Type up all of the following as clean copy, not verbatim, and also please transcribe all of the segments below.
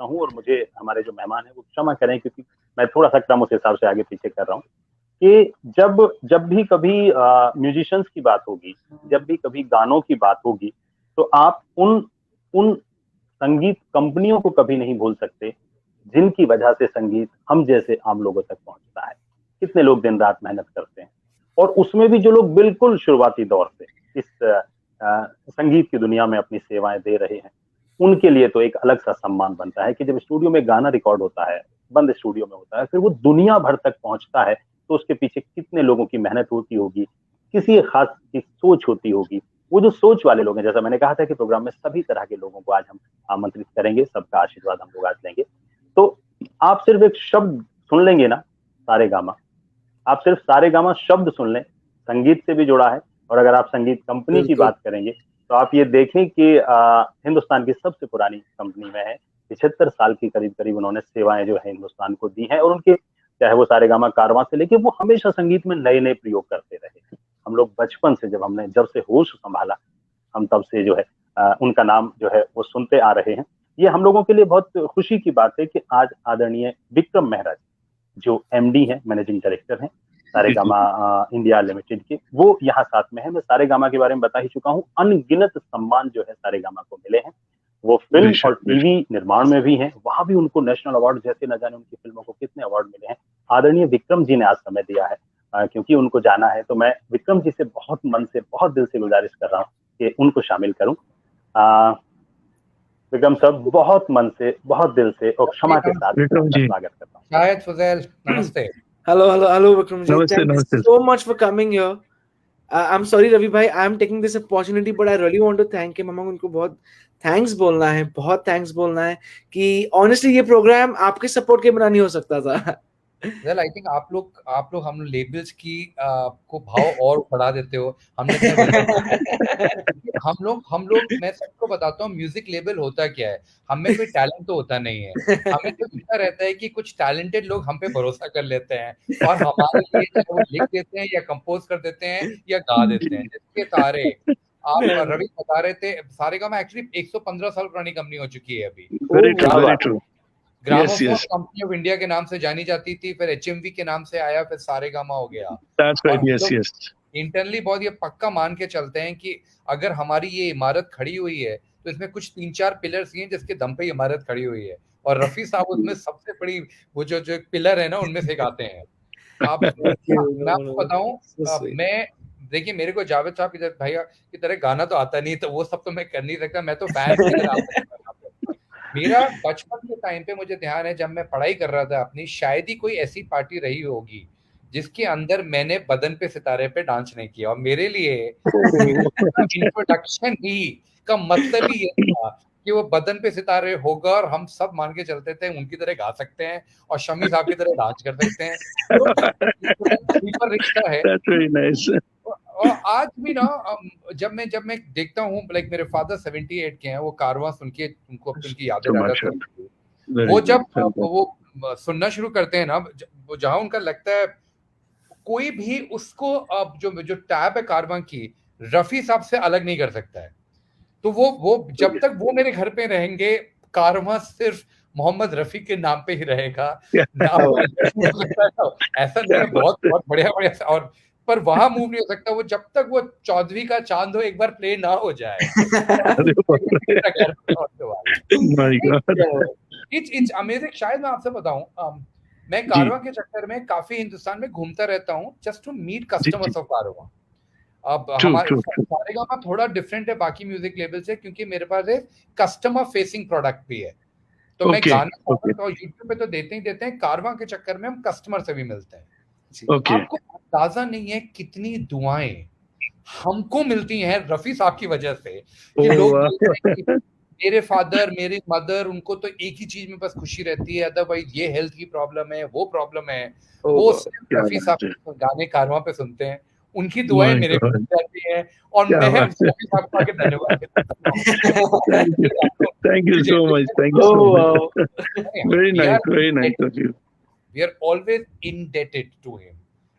हूँ, और मुझे हमारे जो मेहमान हैं वो क्षमा करें, क्योंकि मैं थोड़ा सा क्रम उस हिसाब से आगे पीछे कर रहा हूँ, कि जब जब भी कभी म्यूजिशियंस की बात होगी, जब भी कभी गानों की बात होगी, तो आप उन उन संगीत कंपनियों को कभी नहीं भूल सकते जिनकी वजह से संगीत हम जैसे आम लोगों तक पहुंचता है। कितने लोग दिन रात मेहनत करते हैं, और उसमें भी जो लोग बिल्कुल शुरुआती दौर से इस संगीत की दुनिया में अपनी सेवाएं दे रहे हैं, उनके लिए तो एक अलग सा सम्मान बनता है कि जब स्टूडियो में गाना रिकॉर्ड होता है, बंद स्टूडियो में होता है, फिर वो दुनिया भर तक पहुंचता है, तो उसके पीछे कितने लोगों की मेहनत होती होगी, किसी खास की सोच होती होगी। वो जो सोच वाले लोग हैं, जैसा मैंने कहा था कि प्रोग्राम में सभी तरह के लोगों को आज हम आमंत्रित करेंगे, सबका आशीर्वाद हम लोग आज लेंगे। तो आप सिर्फ एक शब्द सुन लेंगे ना, सारे गामा, आप सिर्फ सारे गामा शब्द सुन लें, संगीत से भी जुड़ा है। और अगर आप संगीत कंपनी की बात करेंगे, तो आप ये देखें कि हिंदुस्तान की सबसे पुरानी कंपनी में है, 75 साल की करीब करीब उन्होंने सेवाएं जो है हिंदुस्तान को दी हैं, और उनके चाहे वो सारे गामा कारवां से लेके, वो हमेशा संगीत में नए नए प्रयोग करते रहे। हम लोग बचपन से, जब से होश संभाला, हम तब से जो है उनका नाम जो है वो सुनते आ रहे हैं। ये हम लोगों के लिए बहुत खुशी की बात है कि आज आदरणीय विक्रम मेहरा जी, जो एमडी हैं, मैनेजिंग डायरेक्टर हैं सारेगामा इंडिया लिमिटेड के, वो यहाँ साथ में है। मैं सारेगामा के बारे में बता ही चुका हूँ, अनगिनत सम्मान जो है सारेगामा को मिले हैं। वो फिल्म और टीवी निर्माण में भी हैं, वहां भी उनको नेशनल अवार्ड जैसे, न जाने उनकी फिल्मों को कितने अवार्ड मिले हैं। आदरणीय विक्रम जी ने आज समय दिया है, क्योंकि उनको जाना है, तो मैं विक्रम जी से बहुत मन से, बहुत दिल से गुजारिश कर रहा हूँ कि उनको शामिल करूं। विक्रम साहब, बहुत मन से, बहुत दिल से और क्षमा के साथ स्वागत करता हूँ। शायद फुजैल, नमस्ते। Hello, Vikram ji. Thank you so much for coming here. I'm sorry, Ravi bhai, I'm taking this opportunity, but I really want to thank him. हमें उनको बहुत थैंक्स बोलना है, बहुत थैंक्स बोलना है कि ऑनेस्टली ये प्रोग्राम आपके सपोर्ट के बिना नहीं हो सकता था। Well, I think आप लोग हम लेबल्स की को भाव और बढ़ा देते हो। हमने हम लोग मैं सबको बताता हूँ, म्यूजिक लेबल होता क्या है। हमें कोई टैलेंट तो होता नहीं है, हमें तो इतना रहता है कि कुछ टैलेंटेड लोग हम पे भरोसा कर लेते हैं और हमारे लिए चाहे वो लिख देते हैं या कंपोज कर देते हैं या गा देते हैं। जिसके तारे आप रवि बता रहे थे, सारेगामा एक्चुअली 115 साल पुरानी कंपनी हो चुकी है अभी। ग्रामोफोन कंपनी ऑफ इंडिया के नाम से जानी जाती थी, फिर एचएमवी के नाम से आया, फिर सारेगामा हो गया। इंटरनली बहुत ये पक्का मान के चलते हैं कि अगर हमारी ये इमारत खड़ी हुई है तो इसमें कुछ 3-4 पिलर्स हैं जिसके दम पे इमारत खड़ी हुई है, और रफी साहब उसमें सबसे बड़ी वो जो पिलर है ना, उनमें से गाते हैं। आप मैं आपको बताऊं, मैं देखिए, मेरे को जावेद साहब की भैया की तरह गाना तो आता नहीं, तो वो सब तो मैं कर नहीं सकता, मैं तो फैन की तरह। मेरा बचपन के टाइम पे मुझे ध्यान है, जब मैं पढ़ाई कर रहा था अपनी, शायद ही कोई ऐसी पार्टी रही होगी जिसके अंदर मैंने बदन पे सितारे पे डांस नहीं किया। और मेरे लिए इंट्रोडक्शन ही का मतलब ही ये था कि वो बदन पे सितारे होगा और हम सब मान के चलते थे उनकी तरह गा सकते हैं और शमी साहब की तरह डांस कर सकते हैं। तो रिश्ता है। और आज भी ना, जब मैं देखता हूँ, लाइक मेरे फादर 78 के हैं, वो कारवां सुन के उनको उनकी यादें वो जब वो सुनना शुरू करते हैं ना, जहां उनका लगता है कोई भी उसको अब जो टैब है कारवां की, रफी साहब से अलग नहीं कर सकता है। तो वो जब तक वो मेरे घर पे रहेंगे, कारवां सिर्फ मोहम्मद रफी के नाम पे ही रहेगा। ऐसा नहीं है, बहुत बहुत बढ़िया बढ़िया, और पर वहां मूव नहीं हो सकता वो जब तक वो चौधरी का चांद हो एक बार प्ले ना हो जाए। It's amazing. शायद मैं आपसे बताऊं, मैं कारवां के चक्कर में काफी हिंदुस्तान में घूमता रहता हूँ, just to meet customers of Carvaan. अब हमारे सारेगामा थोड़ा डिफरेंट है बाकी म्यूजिक लेवल से, क्योंकि मेरे पास एक कस्टमर फेसिंग प्रोडक्ट भी है। तो मैं गाना और यूट्यूब पे तो देते ही देते हैं, कारवां के चक्कर में हम कस्टमर से भी मिलते हैं। आपको अंदाजा नहीं है कितनी दुआएं हमको मिलती हैं रफी साहब की वजह से, कि लोग मेरे फादर, मेरी मदर, उनको तो एक ही चीज में बस खुशी रहती है, अदरवाइज ये हेल्थ की प्रॉब्लम है, वो प्रॉब्लम है, वो रफी साहब गाने कारवां पे सुनते हैं, उनकी दुआएं मेरे को जाती हैं और मैं रफी साहब को आगे धन्यवाद देता हूं। Thank you so much. Thank you so much. Very nice of you. We are always indebted to him,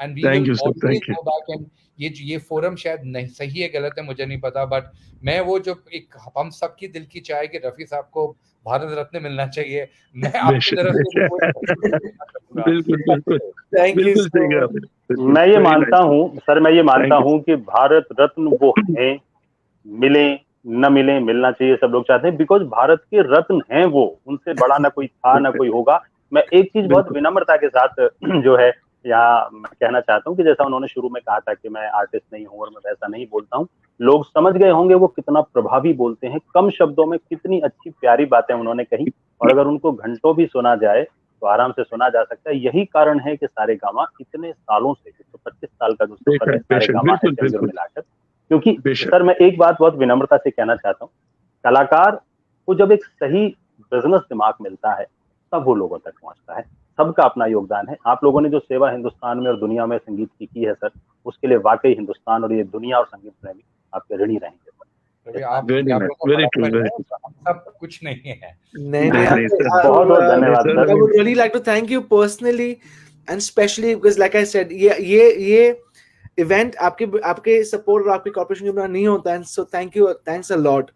and we will always go back. And ये फोरम शायद नहीं सही है, गलत है, मुझे नहीं पता, बट मैं वो जो एक हम सबकी दिल की चाह है कि रफी साहब को भारत रत्न मिलना चाहिए। मैं आपकी तरफ से बिल्कुल थैंक यू। मैं ये मानता हूँ सर, मैं ये मानता हूँ कि भारत रत्न वो है, मिले न मिले, मिलना चाहिए, सब लोग चाहते हैं, बिकॉज भारत के रत्न हैं वो, उनसे बड़ा ना कोई था ना कोई होगा। मैं एक चीज बहुत विनम्रता के साथ जो है यहाँ मैं कहना चाहता हूँ कि जैसा उन्होंने शुरू में कहा था कि मैं आर्टिस्ट नहीं हूँ और मैं वैसा नहीं बोलता हूँ, लोग समझ गए होंगे वो कितना प्रभावी बोलते हैं, कम शब्दों में कितनी अच्छी प्यारी बातें उन्होंने कही, और अगर उनको घंटों भी सुना जाए तो आराम से सुना जा सकता है। यही कारण है कि सारेगामा इतने सालों से, 125 साल का जो सफर है सारेगामा एफएम मिलाकर, क्योंकि सर मैं एक बात बहुत विनम्रता से कहना चाहता हूँ, कलाकार को जब एक सही बिजनेस दिमाग मिलता है तब वो लोगों तक पहुंचता है। सबका अपना योगदान है। आप लोगों ने जो सेवा हिंदुस्तान में और दुनिया में संगीत की है सर, उसके लिए वाकई हिंदुस्तान और ये दुनिया और संगीत प्रेमी आपके ऋणी रहेंगे सर। आप सब कुछ नहीं है। नहीं, बहुत धन्यवाद sir. I would really like to thank you personally and specially because like I said, ये इवेंट आपके सपोर्ट और आपके कॉर्पोरेशन के बिना नहीं होता है, so thanks a lot.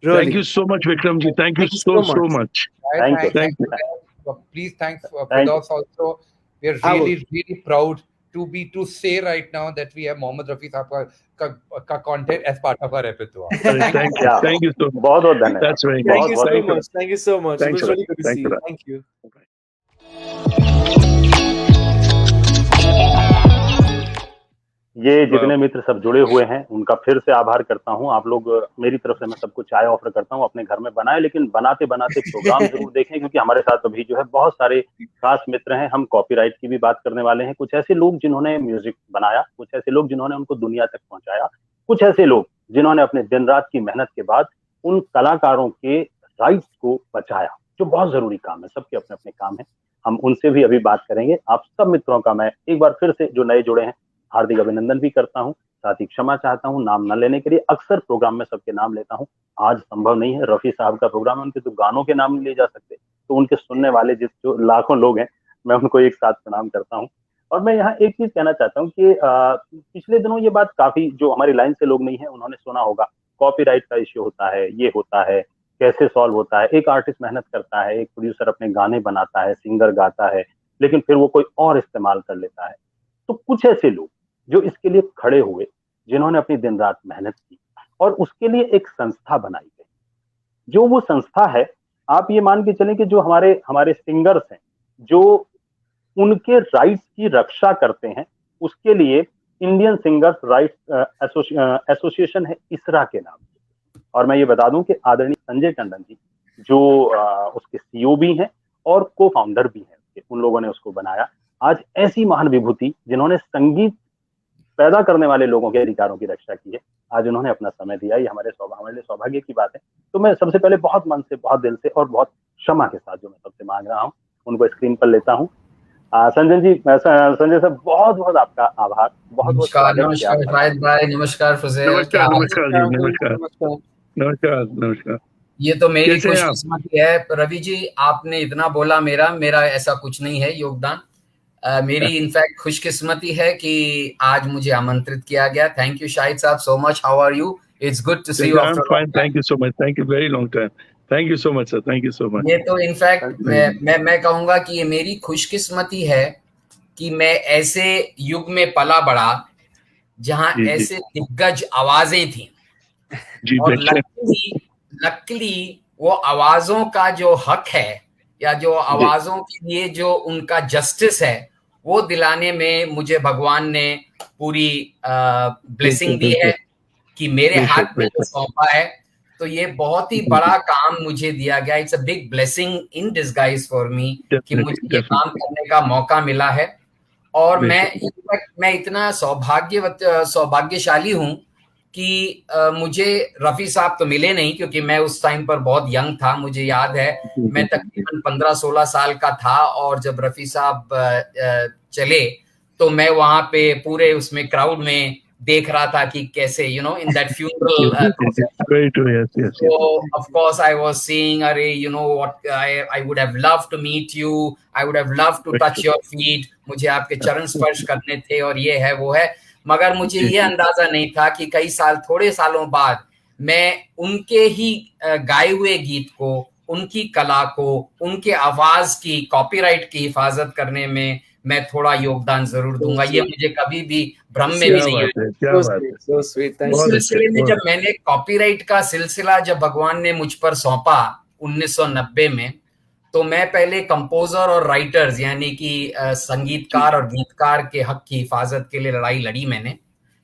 Really. Thank you so much, Vikram ji. Thank you so much. Thank you. Please thanks Firdaus also. We are really proud to say right now that we have Mohammad Rafi साहब का content as part of our repertoire. Thank you so much. बहुत धन्यवाद. That's very Thank you so much. It was really good to see you. Thank you. ये जितने मित्र सब जुड़े हुए हैं उनका फिर से आभार करता हूं। आप लोग मेरी तरफ से मैं सबको चाय ऑफर करता हूं, अपने घर में बनाए, लेकिन बनाते बनाते प्रोग्राम जरूर देखें, क्योंकि हमारे साथ अभी जो है बहुत सारे खास मित्र हैं। हम कॉपीराइट की भी बात करने वाले हैं, कुछ ऐसे लोग जिन्होंने म्यूजिक बनाया, कुछ ऐसे लोग जिन्होंने उनको दुनिया तक पहुंचाया, कुछ ऐसे लोग जिन्होंने अपने दिन रात की मेहनत के बाद उन कलाकारों के राइट्स को बचाया, जो बहुत जरूरी काम है। सबके अपने अपने काम है, हम उनसे भी अभी बात करेंगे। आप सब मित्रों का मैं एक बार फिर से जो नए जुड़े हैं हार्दिक अभिनंदन भी करता हूं, साथ ही क्षमा चाहता हूं नाम न लेने के लिए। अक्सर प्रोग्राम में सबके नाम लेता हूं, आज संभव नहीं है। रफी साहब का प्रोग्राम है, उनके तो गानों के नाम नहीं लिए जा सकते, तो उनके सुनने वाले जो लाखों लोग हैं, मैं उनको एक साथ प्रणाम करता हूं। और मैं यहाँ एक चीज कहना चाहता हूँ कि पिछले दिनों ये बात काफी, जो हमारी लाइन से लोग नहीं है उन्होंने सुना होगा, कॉपीराइट का इश्यू होता है, ये होता है, कैसे सॉल्व होता है। एक आर्टिस्ट मेहनत करता है, एक प्रोड्यूसर अपने गाने बनाता है, सिंगर गाता है, लेकिन फिर वो कोई और इस्तेमाल कर लेता है। तो कुछ ऐसे लोग जो इसके लिए खड़े हुए, जिन्होंने अपनी दिन रात मेहनत की और उसके लिए एक संस्था बनाई गई। जो वो संस्था है, आप ये मान के चलें कि जो हमारे सिंगर्स हैं, जो उनके राइट्स की रक्षा करते हैं, उसके लिए इंडियन सिंगर्स राइट्स एसोसिएशन है, इसरा के नाम से। और मैं ये बता दूं कि आदरणीय संजय टंडन जी जो उसके सीईओ भी हैं और को फाउंडर भी हैं, उन लोगों ने उसको बनाया। आज ऐसी महान विभूति जिन्होंने संगीत पैदा करने वाले लोगों के अधिकारों की रक्षा की है, आज उन्होंने अपना समय दिया, ये हमारे लिए सौभाग्य की बात है। तो मैं सबसे पहले बहुत मन से, बहुत दिल से और बहुत क्षमा के साथ जो मैं सबसे मांग रहा हूँ, उनको स्क्रीन पर लेता हूँ। संजय जी, संजय साहब, बहुत बहुत आपका आभार। बहुत नमस्कार शाहिद भाई, नमस्कार फज़ैल, नमस्कार। ये तो मेरी खुशकिस्मती है रवि जी, आपने इतना बोला, मेरा ऐसा कुछ नहीं है योगदान। मेरी इनफैक्ट खुशकिस्मती है कि आज मुझे आमंत्रित किया गया। थैंक यू शाहिद साहब, so much. How are you? It's good to see you after fine. Thank you so much. Thank you very long time. Thank you so much sir. Thank you so much. ये तो in fact मैं कहूंगा कि ये मेरी खुशकिस्मती है कि मैं ऐसे युग में पला बड़ा जहां ऐसे दिग्गज आवाजें थी, और लकीली वो आवाजों का जो हक है, या जो आवाजों के लिए जो उनका जस्टिस है, वो दिलाने में मुझे भगवान ने पूरी ब्लेसिंग दी है कि मेरे हाथ में जो सौंपा है। तो ये बहुत ही बड़ा काम मुझे दिया गया। It's a big blessing in disguise for me कि मुझे ये काम करने का मौका मिला है। और मैं इतना सौभाग्यशाली हूं कि मुझे रफी साहब तो मिले नहीं, क्योंकि मैं उस टाइम पर बहुत यंग था। मुझे याद है मैं तकरीबन 15-16 साल का था, और जब रफी साहब चले तो मैं वहां पे पूरे उसमें क्राउड में देख रहा था कि कैसे in that funeral so of course I was seeing, what I would have loved to meet you, I would have loved to touch your feet, मुझे आपके चरण स्पर्श करने थे, और ये है वो है। मगर मुझे ये अंदाजा नहीं था कि थोड़े सालों बाद मैं उनके ही गाए हुए गीत को उनकी कला को, उनके आवाज की, कॉपीराइट की हिफाजत करने में मैं थोड़ा योगदान जरूर दूंगा। ये मुझे कभी भी भ्रम में भी नहीं हुआ। इस सिलसिले में जब मैंने कॉपीराइट का सिलसिला जब भगवान ने मुझ पर सौंपा 1990 में, तो मैं पहले कंपोजर और राइटर्स यानी कि संगीतकार और गीतकार के हक की हिफाजत के लिए लड़ाई लड़ी मैंने।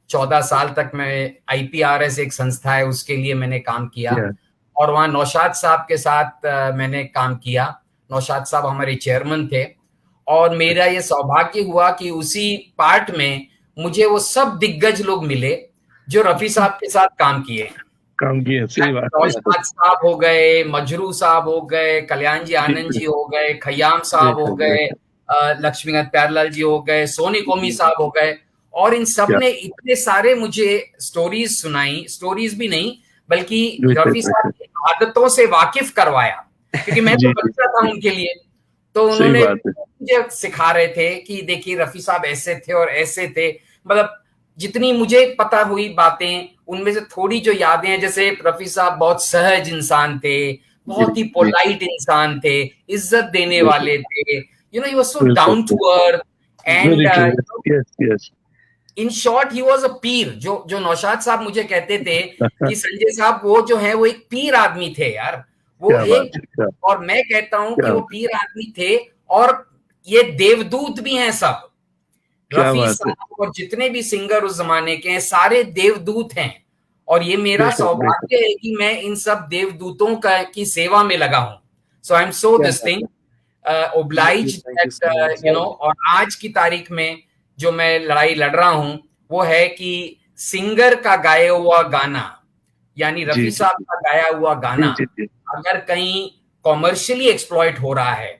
14 साल तक मैं IPRS एक संस्था है उसके लिए मैंने काम किया और वहाँ नौशाद साहब के साथ मैंने काम किया। नौशाद साहब हमारे चेयरमैन थे और मेरा ये सौभाग्य हुआ कि उसी पार्ट में मुझे वो सब दिग्गज लोग मिले जो रफी साहब के साथ काम किए। सही बात। नौशाद साहब हो गए, मजरू साहब हो गए, कल्याण जी आनंद जी हो गए, खयाम साहब हो गए, लक्ष्मीकांत प्यारलाल जी हो गए, सोनी कोमी साहब हो गए, और इन सब ने इतने सारे मुझे स्टोरीज सुनाई, स्टोरीज भी नहीं बल्कि रफी साहब की आदतों से वाकिफ करवाया, क्योंकि मैं तो बच्चा था उनके लिए। तो उन्होंने मुझे सिखा रहे थे कि देखिए रफी साहब ऐसे थे और ऐसे थे, मतलब जितनी मुझे पता हुई बातें उनमें से थोड़ी जो यादें हैं, जैसे रफी साहब बहुत सहज इंसान थे, बहुत ही पोलाइट इंसान थे, इज्जत देने वाले थे, you know he was so down to earth and in short he was a पीर। जो नौशाद साहब मुझे कहते थे कि संजय साहब वो जो है वो एक पीर आदमी थे यार, वो एक, और मैं कहता हूं कि वो पीर आदमी थे और ये देवदूत भी हैं सब। रफी साहब और जितने भी सिंगर उस जमाने के हैं सारे देवदूत हैं, और ये मेरा सौभाग्य है कि मैं इन सब देवदूतों की सेवा में लगा हूं। So I am so this thing obliged that you know, और आज की तारीख में जो मैं लड़ाई लड़ रहा हूं वो है कि सिंगर का गाया हुआ गाना, यानी रफी साहब का गाया हुआ गाना अगर कहीं कॉमर्शियली एक्सप्लॉइट हो रहा है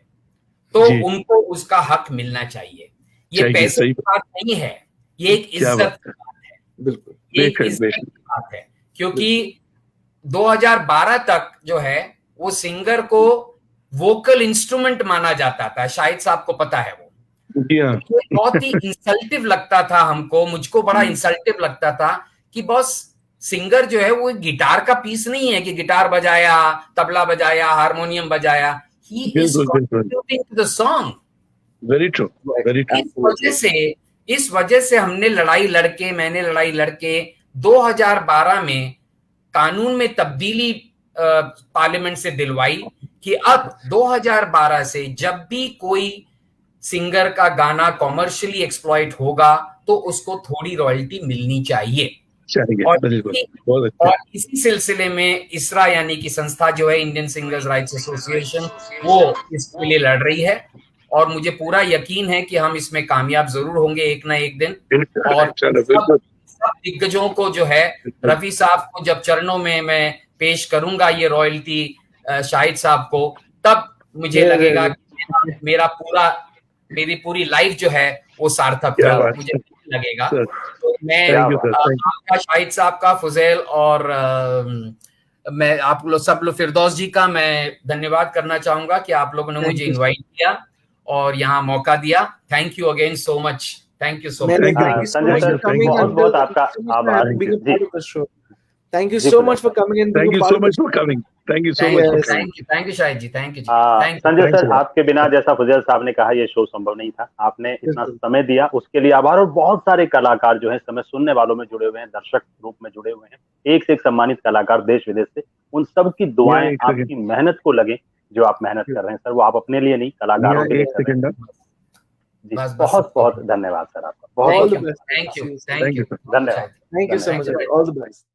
तो उनको उसका हक मिलना चाहिए। ये पैसे की बात नहीं है, ये एक इज्जत की बात है। बिल्कुल, ये एक इज्जत की बात है, क्योंकि 2012 तक जो है वो सिंगर को वोकल इंस्ट्रूमेंट माना जाता था, शायद साहब को पता है वो। बहुत ही इंसल्टिव लगता था हमको, मुझको बड़ा इंसल्टिव लगता था कि बॉस सिंगर जो है वो गिटार का पीस नहीं है कि गिटार बजाया, तबला बजाया, हारमोनियम बजाया, he is contributing to the song. Very true, very true. इस वजह से मैंने लड़ाई लड़के 2012 में कानून में तब्दीली पार्लियामेंट से दिलवाई कि अब 2012 से जब भी कोई सिंगर का गाना कॉमर्शियली एक्सप्लॉइट होगा तो उसको थोड़ी रॉयल्टी मिलनी चाहिए। और इसी सिलसिले में इसरा यानी कि संस्था जो है इंडियन सिंगर्स राइट्स एसोसिएशन, वो इसके लिए लड़ रही है और मुझे पूरा यकीन है कि हम इसमें कामयाब जरूर होंगे एक ना एक दिन। और सब दिग्गजों को जो है, रफी साहब को जब चरणों में मैं पेश करूंगा ये रॉयल्टी शाहिद साहब को, तब मुझे लगेगा कि मेरी पूरी लाइफ जो है वो सार्थक था, मुझे लगेगा। तो मैं आपका, शाहिद साहब का, फुजैल और मैं आप लोग सब लोग, फिरदौस जी का मैं धन्यवाद करना चाहूंगा कि आप लोगों ने मुझे इनवाइट किया और यहाँ मौका दिया। Thank you again so much, thank you so much. बहुत आपका आभार। Thank you so much for coming in. Thank you so much for coming. Thank you so much. Thank you Shahid ji, thank you जी। Sanjay sir, आपके बिना, जैसा फुजैल साहब ने कहा, ये शो संभव नहीं था। आपने इतना समय दिया, उसके लिए आभार। और बहुत सारे कलाकार जो है समय सुनने वालों में जुड़े हुए हैं, दर्शक रूप में जुड़े हुए हैं, एक से एक सम्मानित कलाकार देश विदेश से। उन सब की दुआएं आपकी मेहनत को लगे, जो आप मेहनत कर रहे हैं सर, वो आप अपने लिए नहीं, कलाकारों के लिए कर रहे हैं। जी, बहुत बहुत धन्यवाद सर आपका। बहुत थैंक यू, धन्यवाद। Thank you so much. All the best.